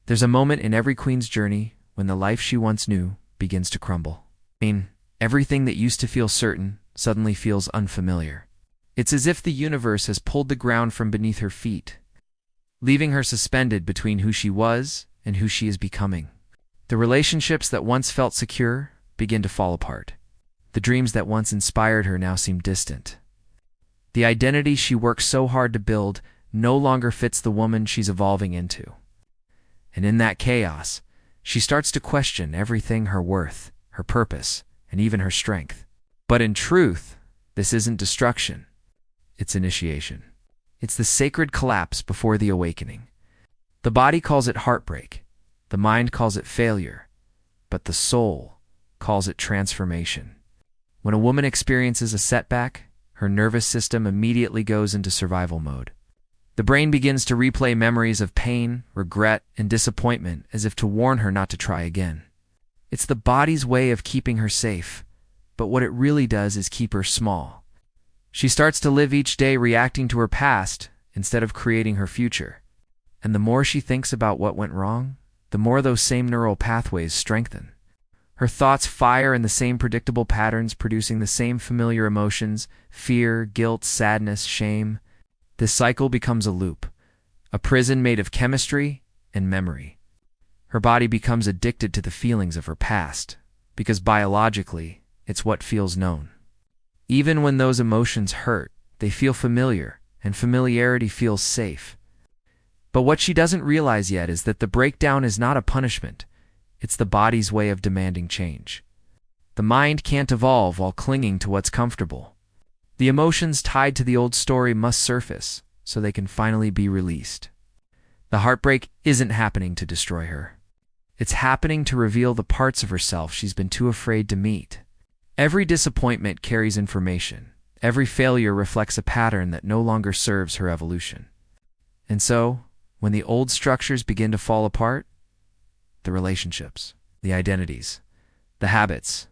There's a moment in every queen's journey when the life she once knew begins to crumble. Everything that used to feel certain suddenly feels unfamiliar. It's as if the universe has pulled the ground from beneath her feet, leaving her suspended between who she was and who she is becoming. The relationships that once felt secure begin to fall apart. The dreams that once inspired her now seem distant. The identity she worked so hard to build no longer fits the woman she's evolving into. And in that chaos, she starts to question everything: her worth, her purpose, and even her strength. But in truth, this isn't destruction. It's initiation. It's the sacred collapse before the awakening. The body calls it heartbreak. The mind calls it failure. But the soul calls it transformation. When a woman experiences a setback, her nervous system immediately goes into survival mode. The brain begins to replay memories of pain, regret, and disappointment as if to warn her not to try again. It's the body's way of keeping her safe, but what it really does is keep her small. She starts to live each day reacting to her past instead of creating her future. And the more she thinks about what went wrong, the more those same neural pathways strengthen. Her thoughts fire in the same predictable patterns, producing the same familiar emotions: fear, guilt, sadness, shame. This cycle becomes a loop, a prison made of chemistry and memory. Her body becomes addicted to the feelings of her past, because biologically, it's what feels known. Even when those emotions hurt, they feel familiar, and familiarity feels safe. But what she doesn't realize yet is that the breakdown is not a punishment. It's the body's way of demanding change. The mind can't evolve while clinging to what's comfortable. The emotions tied to the old story must surface so they can finally be released. The heartbreak isn't happening to destroy her. It's happening to reveal the parts of herself she's been too afraid to meet. Every disappointment carries information. Every failure reflects a pattern that no longer serves her evolution. And so, when the old structures begin to fall apart, the relationships, the identities, the habits,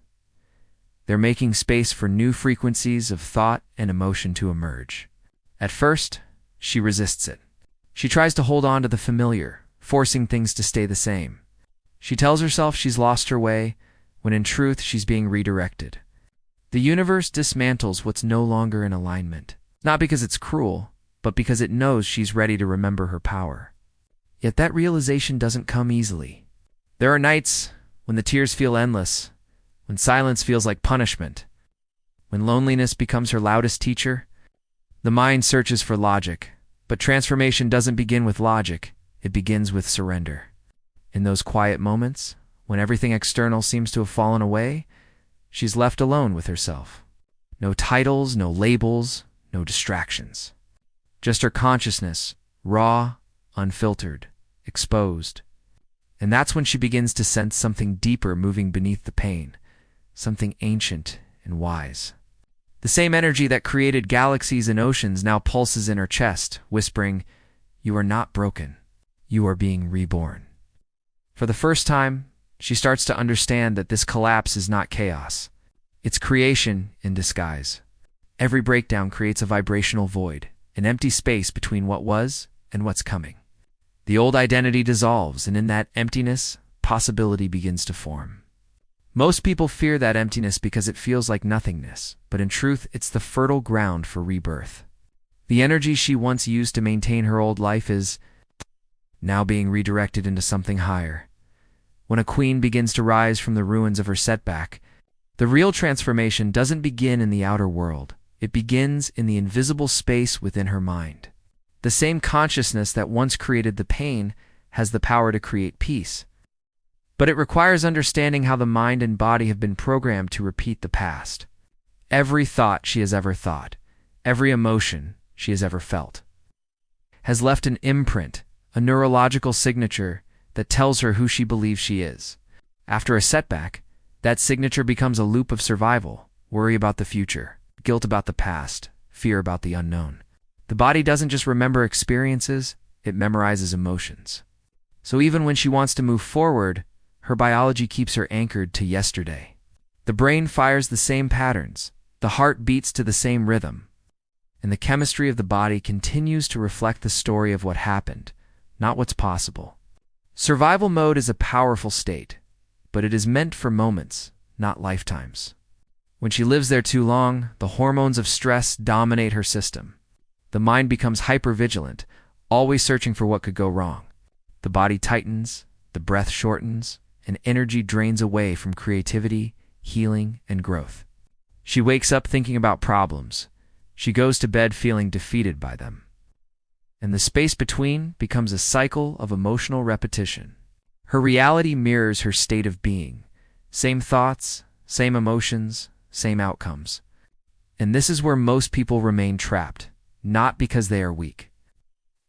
they're making space for new frequencies of thought and emotion to emerge. At first, she resists it. She tries to hold on to the familiar, forcing things to stay the same. She tells herself she's lost her way, when in truth she's being redirected. The universe dismantles what's no longer in alignment, not because it's cruel, but because it knows she's ready to remember her power. Yet that realization doesn't come easily. There are nights when the tears feel endless, when silence feels like punishment, when loneliness becomes her loudest teacher. The mind searches for logic, but transformation doesn't begin with logic, it begins with surrender. In those quiet moments, when everything external seems to have fallen away, she's left alone with herself. No titles, no labels, no distractions. Just her consciousness, raw, unfiltered, exposed. And that's when she begins to sense something deeper moving beneath the pain, something ancient and wise. The same energy that created galaxies and oceans now pulses in her chest, whispering, "You are not broken. You are being reborn." For the first time, she starts to understand that this collapse is not chaos. It's creation in disguise. Every breakdown creates a vibrational void, an empty space between what was and what's coming. The old identity dissolves, and in that emptiness, possibility begins to form. Most people fear that emptiness because it feels like nothingness, but in truth, it's the fertile ground for rebirth. The energy she once used to maintain her old life is now being redirected into something higher. When a queen begins to rise from the ruins of her setback, the real transformation doesn't begin in the outer world. It begins in the invisible space within her mind. The same consciousness that once created the pain has the power to create peace. But it requires understanding how the mind and body have been programmed to repeat the past. Every thought she has ever thought, every emotion she has ever felt, has left an imprint, a neurological signature that tells her who she believes she is. After a setback, that signature becomes a loop of survival: worry about the future, guilt about the past, fear about the unknown. The body doesn't just remember experiences, it memorizes emotions. So even when she wants to move forward, her biology keeps her anchored to yesterday. The brain fires the same patterns, the heart beats to the same rhythm, and the chemistry of the body continues to reflect the story of what happened, not what's possible. Survival mode is a powerful state, but it is meant for moments, not lifetimes. When she lives there too long, the hormones of stress dominate her system. The mind becomes hypervigilant, always searching for what could go wrong. The body tightens, the breath shortens, and energy drains away from creativity, healing, and growth. She wakes up thinking about problems. She goes to bed feeling defeated by them. And the space between becomes a cycle of emotional repetition. Her reality mirrors her state of being. Same thoughts, same emotions, same outcomes. And this is where most people remain trapped, not because they are weak,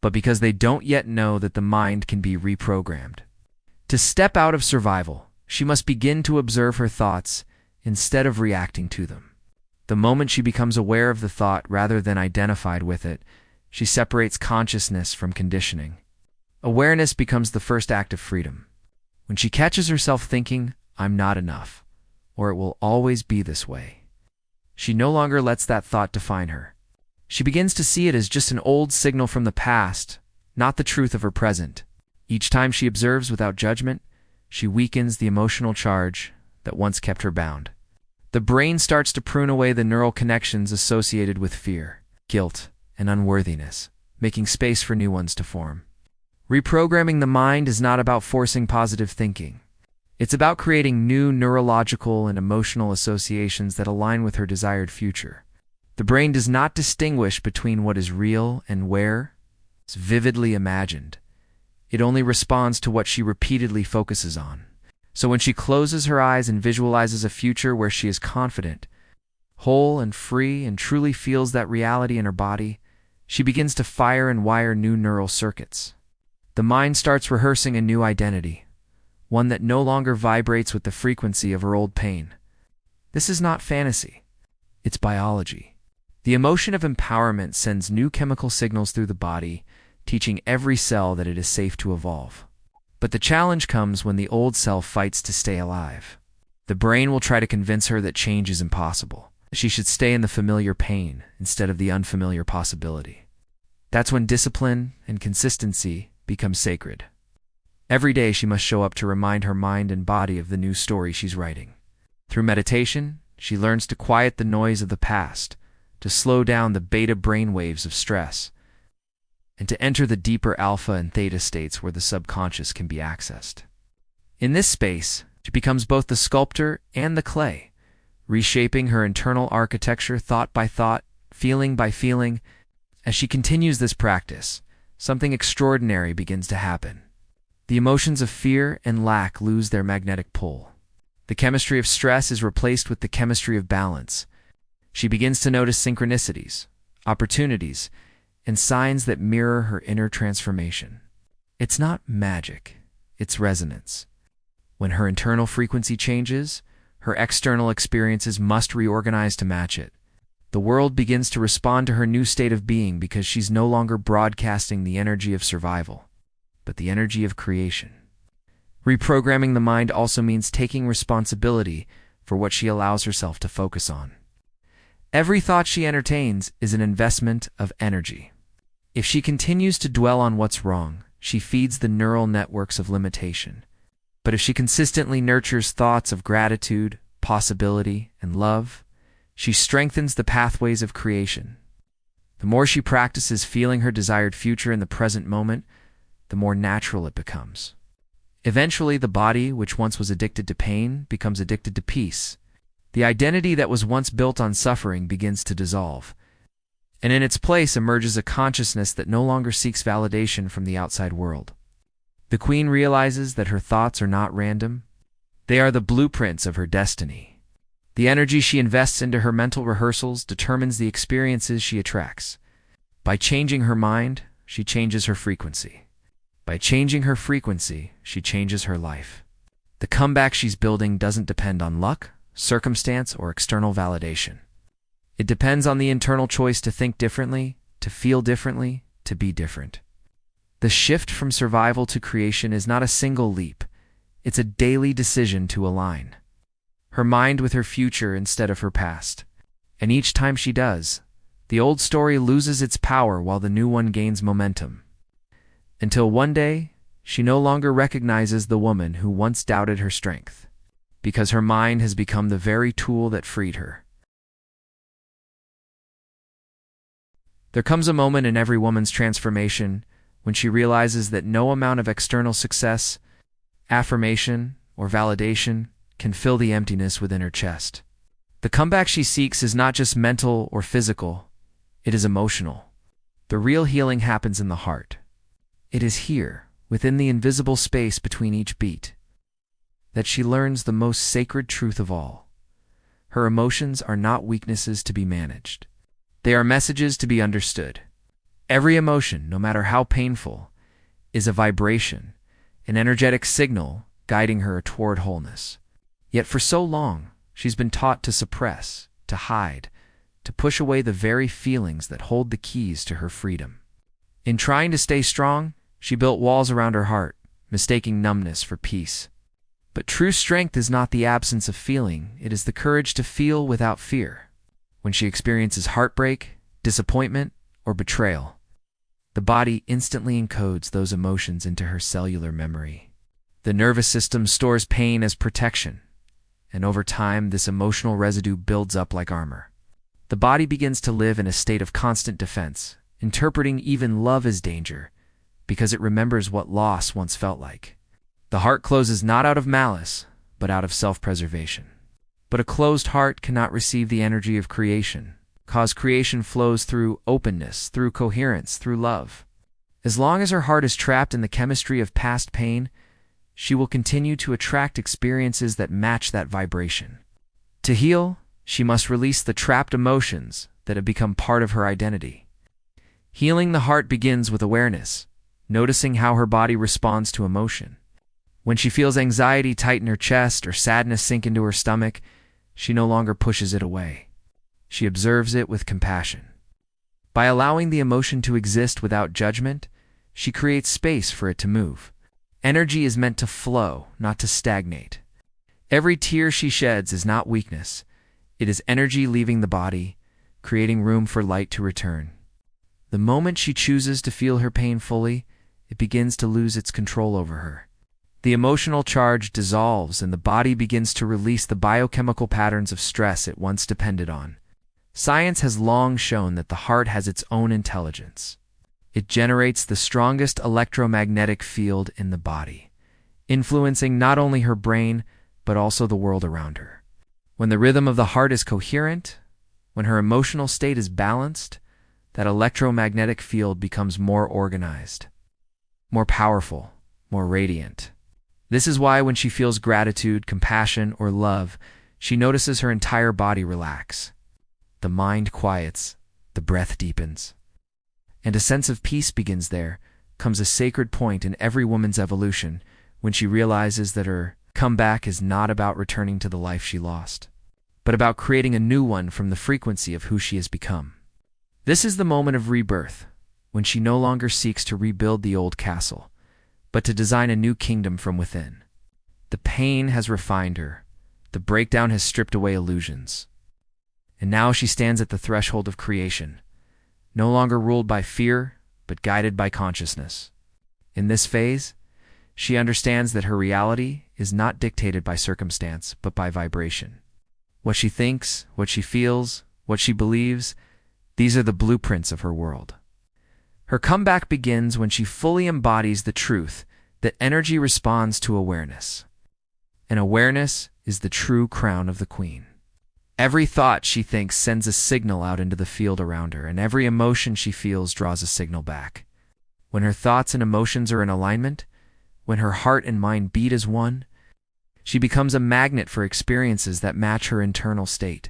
but because they don't yet know that the mind can be reprogrammed. To step out of survival, she must begin to observe her thoughts instead of reacting to them. The moment she becomes aware of the thought rather than identified with it, she separates consciousness from conditioning. Awareness becomes the first act of freedom. When she catches herself thinking, "I'm not enough," or "it will always be this way," she no longer lets that thought define her. She begins to see it as just an old signal from the past, not the truth of her present. Each time she observes without judgment, she weakens the emotional charge that once kept her bound. The brain starts to prune away the neural connections associated with fear, guilt, and unworthiness, making space for new ones to form. Reprogramming the mind is not about forcing positive thinking. It's about creating new neurological and emotional associations that align with her desired future. The brain does not distinguish between what is real and where it's vividly imagined. It only responds to what she repeatedly focuses on. So when she closes her eyes and visualizes a future where she is confident, whole and free, and truly feels that reality in her body, she begins to fire and wire new neural circuits. The mind starts rehearsing a new identity, one that no longer vibrates with the frequency of her old pain. This is not fantasy. It's biology. The emotion of empowerment sends new chemical signals through the body, teaching every cell that it is safe to evolve. But the challenge comes when the old self fights to stay alive. The brain will try to convince her that change is impossible. She should stay in the familiar pain instead of the unfamiliar possibility. That's when discipline and consistency become sacred. Every day she must show up to remind her mind and body of the new story she's writing. Through meditation, she learns to quiet the noise of the past, to slow down the beta brainwaves of stress, and to enter the deeper alpha and theta states where the subconscious can be accessed. In this space, she becomes both the sculptor and the clay, reshaping her internal architecture thought by thought, feeling by feeling. As she continues this practice, something extraordinary begins to happen. The emotions of fear and lack lose their magnetic pull. The chemistry of stress is replaced with the chemistry of balance. She begins to notice synchronicities, opportunities, and signs that mirror her inner transformation. It's not magic, it's resonance. When her internal frequency changes, her external experiences must reorganize to match it. The world begins to respond to her new state of being because she's no longer broadcasting the energy of survival, but the energy of creation. Reprogramming the mind also means taking responsibility for what she allows herself to focus on. Every thought she entertains is an investment of energy. If she continues to dwell on what's wrong, she feeds the neural networks of limitation. But if she consistently nurtures thoughts of gratitude, possibility, and love, she strengthens the pathways of creation. The more she practices feeling her desired future in the present moment, the more natural it becomes. Eventually, the body, which once was addicted to pain, becomes addicted to peace. The identity that was once built on suffering begins to dissolve, and in its place emerges a consciousness that no longer seeks validation from the outside world. The queen realizes that her thoughts are not random. They are the blueprints of her destiny. The energy she invests into her mental rehearsals determines the experiences she attracts. By changing her mind, she changes her frequency. By changing her frequency, she changes her life. The comeback she's building doesn't depend on luck, circumstance, or external validation. It depends on the internal choice to think differently, to feel differently, to be different. The shift from survival to creation is not a single leap. It's a daily decision to align her mind with her future instead of her past. And each time she does, the old story loses its power while the new one gains momentum. Until one day, she no longer recognizes the woman who once doubted her strength, because her mind has become the very tool that freed her. There comes a moment in every woman's transformation when she realizes that no amount of external success, affirmation, or validation can fill the emptiness within her chest. The comeback she seeks is not just mental or physical, it is emotional. The real healing happens in the heart. It is here, within the invisible space between each beat, that she learns the most sacred truth of all. Her emotions are not weaknesses to be managed. They are messages to be understood. Every emotion, no matter how painful, is a vibration, an energetic signal guiding her toward wholeness. Yet for so long, she's been taught to suppress, to hide, to push away the very feelings that hold the keys to her freedom. In trying to stay strong, she built walls around her heart, mistaking numbness for peace. But true strength is not the absence of feeling, it is the courage to feel without fear. When she experiences heartbreak, disappointment, or betrayal, the body instantly encodes those emotions into her cellular memory. The nervous system stores pain as protection, and over time this emotional residue builds up like armor. The body begins to live in a state of constant defense, interpreting even love as danger, because it remembers what loss once felt like. The heart closes not out of malice, but out of self-preservation. But a closed heart cannot receive the energy of creation, cause creation flows through openness, through coherence, through love. As long as her heart is trapped in the chemistry of past pain, she will continue to attract experiences that match that vibration. To heal, she must release the trapped emotions that have become part of her identity. Healing the heart begins with awareness, noticing how her body responds to emotion. When she feels anxiety tighten her chest or sadness sink into her stomach, she no longer pushes it away. She observes it with compassion. By allowing the emotion to exist without judgment, she creates space for it to move. Energy is meant to flow, not to stagnate. Every tear she sheds is not weakness. It is energy leaving the body, creating room for light to return. The moment she chooses to feel her pain fully, it begins to lose its control over her. The emotional charge dissolves and the body begins to release the biochemical patterns of stress it once depended on. Science has long shown that the heart has its own intelligence. It generates the strongest electromagnetic field in the body, influencing not only her brain, but also the world around her. When the rhythm of the heart is coherent, when her emotional state is balanced, that electromagnetic field becomes more organized, more powerful, more radiant. This is why when she feels gratitude, compassion, or love, she notices her entire body relax. The mind quiets, the breath deepens. And a sense of peace begins. There comes a sacred point in every woman's evolution when she realizes that her comeback is not about returning to the life she lost, but about creating a new one from the frequency of who she has become. This is the moment of rebirth, when she no longer seeks to rebuild the old castle, but to design a new kingdom from within. The pain has refined her, the breakdown has stripped away illusions, and now she stands at the threshold of creation, no longer ruled by fear, but guided by consciousness. In this phase, she understands that her reality is not dictated by circumstance, but by vibration. What she thinks, what she feels, what she believes, these are the blueprints of her world. Her comeback begins when she fully embodies the truth that energy responds to awareness. And awareness is the true crown of the queen. Every thought she thinks sends a signal out into the field around her, and every emotion she feels draws a signal back. When her thoughts and emotions are in alignment, when her heart and mind beat as one, she becomes a magnet for experiences that match her internal state.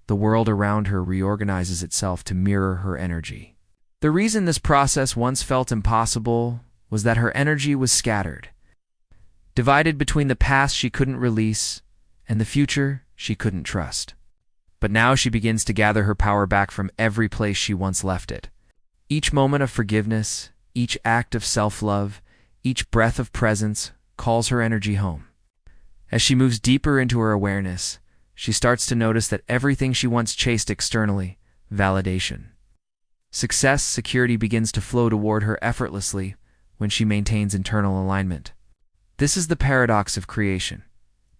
The world around her reorganizes itself to mirror her energy. The reason this process once felt impossible was that her energy was scattered, divided between the past she couldn't release and the future she couldn't trust. But now she begins to gather her power back from every place she once left it. Each moment of forgiveness, each act of self-love, each breath of presence calls her energy home. As she moves deeper into her awareness, she starts to notice that everything she once chased externally, validation, success, security begins to flow toward her effortlessly, when she maintains internal alignment. This is the paradox of creation.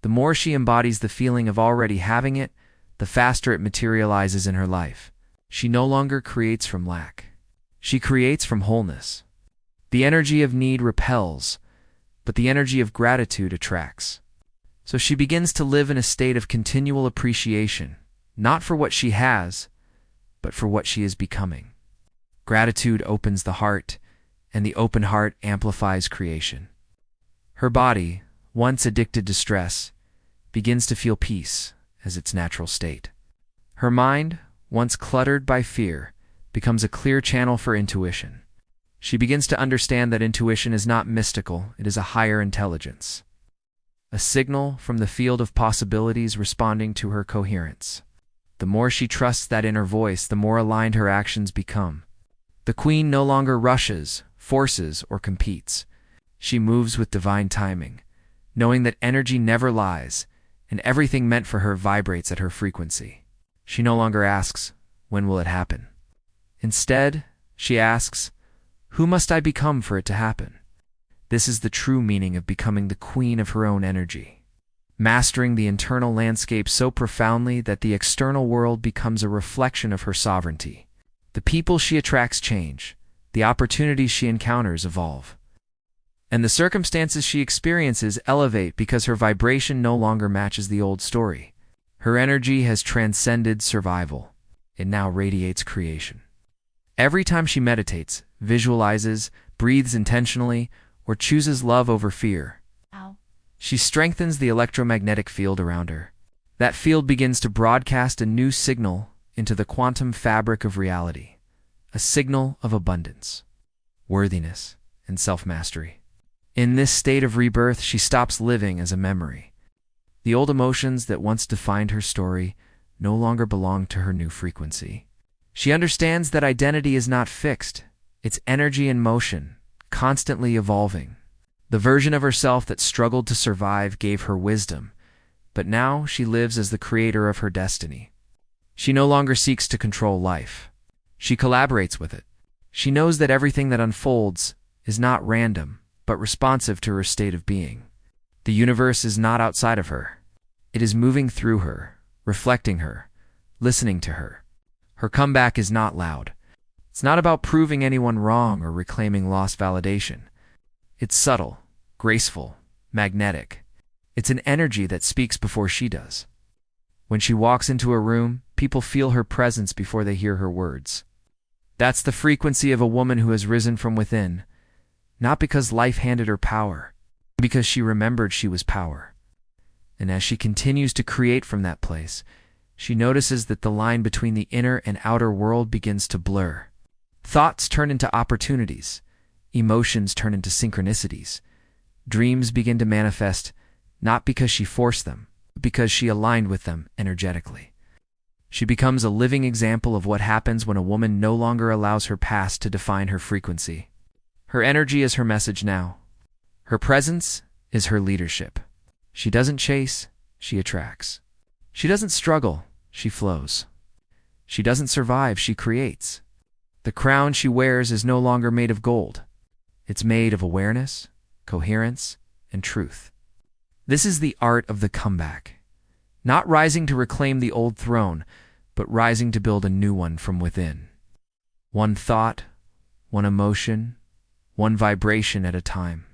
The more she embodies the feeling of already having it, the faster it materializes in her life. She no longer creates from lack. She creates from wholeness. The energy of need repels, but the energy of gratitude attracts. So she begins to live in a state of continual appreciation, not for what she has, but for what she is becoming. Gratitude opens the heart, and the open heart amplifies creation. Her body, once addicted to stress, begins to feel peace as its natural state. Her mind, once cluttered by fear, becomes a clear channel for intuition. She begins to understand that intuition is not mystical, it is a higher intelligence. A signal from the field of possibilities responding to her coherence. The more she trusts that inner voice, the more aligned her actions become. The queen no longer rushes, forces, or competes. She moves with divine timing, knowing that energy never lies, and everything meant for her vibrates at her frequency. She no longer asks, "When will it happen?" Instead, she asks, "Who must I become for it to happen?" This is the true meaning of becoming the queen of her own energy. Mastering the internal landscape so profoundly that the external world becomes a reflection of her sovereignty. The people she attracts change, the opportunities she encounters evolve, and the circumstances she experiences elevate because her vibration no longer matches the old story. Her energy has transcended survival. It now radiates creation. Every time she meditates, visualizes, breathes intentionally, or chooses love over fear, she strengthens the electromagnetic field around her. That field begins to broadcast a new signal into the quantum fabric of reality, a signal of abundance, worthiness, and self-mastery. In this state of rebirth, she stops living as a memory. The old emotions that once defined her story no longer belong to her new frequency. She understands that identity is not fixed, it's energy in motion, constantly evolving. The version of herself that struggled to survive gave her wisdom, but now she lives as the creator of her destiny. She no longer seeks to control life. She collaborates with it. She knows that everything that unfolds is not random, but responsive to her state of being. The universe is not outside of her. It is moving through her, reflecting her, listening to her. Her comeback is not loud. It's not about proving anyone wrong or reclaiming lost validation. It's subtle, graceful, magnetic. It's an energy that speaks before she does. When she walks into a room, people feel her presence before they hear her words. That's the frequency of a woman who has risen from within, not because life handed her power, but because she remembered she was power. And as she continues to create from that place, she notices that the line between the inner and outer world begins to blur. Thoughts turn into opportunities. Emotions turn into synchronicities. Dreams begin to manifest, not because she forced them, but because she aligned with them energetically. She becomes a living example of what happens when a woman no longer allows her past to define her frequency. Her energy is her message now. Her presence is her leadership. She doesn't chase, she attracts. She doesn't struggle, she flows. She doesn't survive, she creates. The crown she wears is no longer made of gold. It's made of awareness, coherence, and truth. This is the art of the comeback. Not rising to reclaim the old throne, but rising to build a new one from within. One thought, one emotion, one vibration at a time.